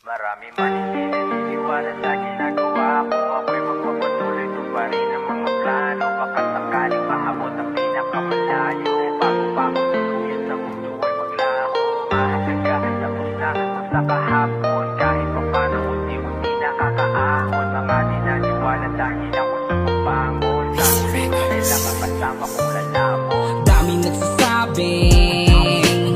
Marami man hindi naniniwala sa ginagawa ko. Ako'y magpapatuloy tuparin ang mga plano. Baka sakaling maabot ang pinakamalayo. Bago pa ako tuluyan sa mundo ay maglaho. Mahalaga, tapos na ako sa kahapon. Kahit pa paano unti-unti nakakaahon. Mga di naniwala dahil ako sa pagbangon. Sa akin nila kakasama kong lalamon. Daming nagsasabing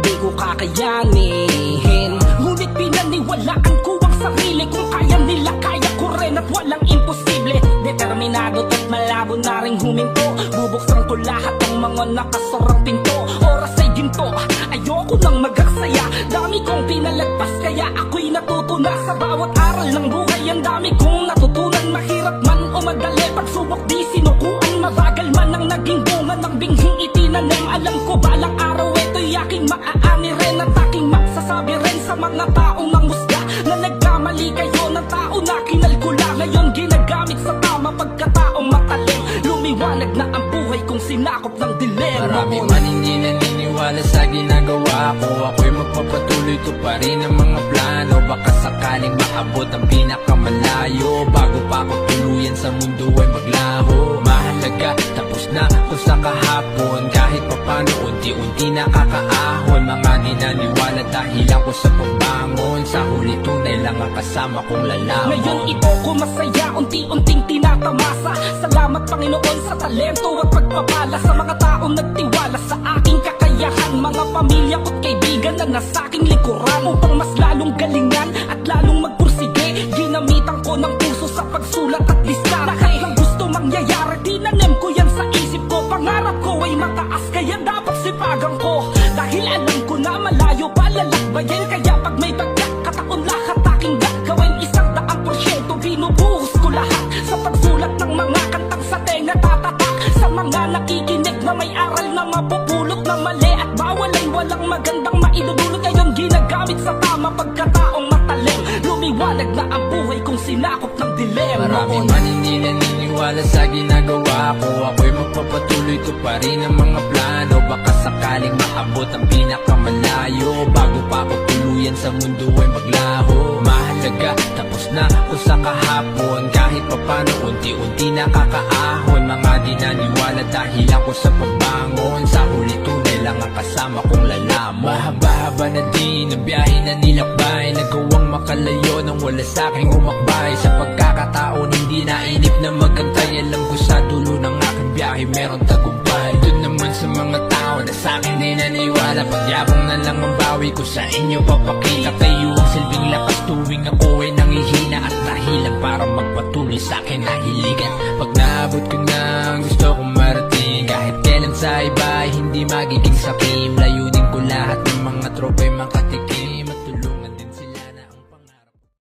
di ko kakayanin, ngunit pinaniwalaan ko ang sarili. Kung kaya nila, kaya ko rin at walang imposible. Determinado at malabo na rin huminto. Bubuksan ko lahat ng mga nakasarang pinto. Oras ay ginto, ayoko nang magaksaya. Dami kong pinalagpas kaya ako'y natuto na. Sa bawat aral ng buhay ang dami kong natutunan. Mahirap man o madali, pagsubok di sinukuan. Mabagal man ang naging bunga ng binghing itinanim. Alam ko balang araw ito'y aking maaani rin. At aking masasabi rin sa mga taong nangusga na nagkamali kayo ng tao na kinalkula. Ngayon ginagamit sa tama pagkataong matalim. Lumiwanag na ang buhay kong sinakop ng dilim. Marami man hindi naniniwala sa ginagawa ko. Ako'y magpapatuloy tuparin ang mga plano. Baka sakaling maabot ang pinakamalayo. Bago pa ako tuluyan sa mundo ay maglaho. Mahalaga, tapos na ako sa kahapon. Kahit papano unti-unti nakakaahon. Mga di naniwala dahil ako sa pagbangon. Sa huli tunay lang ang kasama kong lalamon. Ngayon ito ko masaya, unti-unting tinatamasa. Salamat Panginoon sa talento at pagpapala. Sa mga taong nagtiwala sa aking kakayahan. Mga pamilya ko't kaibigan na nasa aking likuran. Upang mas lalong galingan at lalong magpursige, ginamitan ko ng puso sa pagsulat at lista. Na kahit lang gusto mangyayari, tinanim ko yan sa isip ko. Pangarap ko ay mataas, kaya dapat sipagan ko. Dahil alam ko na malayo pa lalakbayin. Kaya pag may pagkakataon lahat aking gagawin. 100% binubuhos ko lahat sa pagsulat ng mga kantang sa tenga tatatak. Sa mga nakikinig na may aral na mapupulot. Na mali at bawal ay walang magandang maidudulot. Ngayon ginagamit sa tama pagkataong matalim. Lumiwanag na ang buhay kong sinakop ng dilim. Marami man hindi naniniwala sa ginagawa ko. Ako'y magpapatuloy tuparin ang mga plano. Baka sakaling maabot ang pinakamalayo. Bago pa ako tuluyan sa mundo ay maglaho. Mahalaga, tapos na ako sa kahapon. Kahit papano unti-unti nakakaahon. Mga di naniwala dahil ako sa pagbangon. Sa huli tunay lang ang kasama kong lalamon. Mahaba-haba na din ang biyahe na nilakbay. Nagawang makalayo nang wala sa'king umakbay. Sa pagkakataon hindi nainip na magantay. Alam ko sa dulo ng aking biyahe meron tagumpay. Doon naman sa mga tao na sa'kin di naniwala. Pagyabang na lang ang bawi ko sa inyo papakita. Kayo ang silbing lakas tuwing ako ay nangihina. At dahilan para magpatuloy sa'kin na hiligan. Pag naabot ko na ang gusto kong marating, kahit kailan sa iba ay hindi magiging sakim.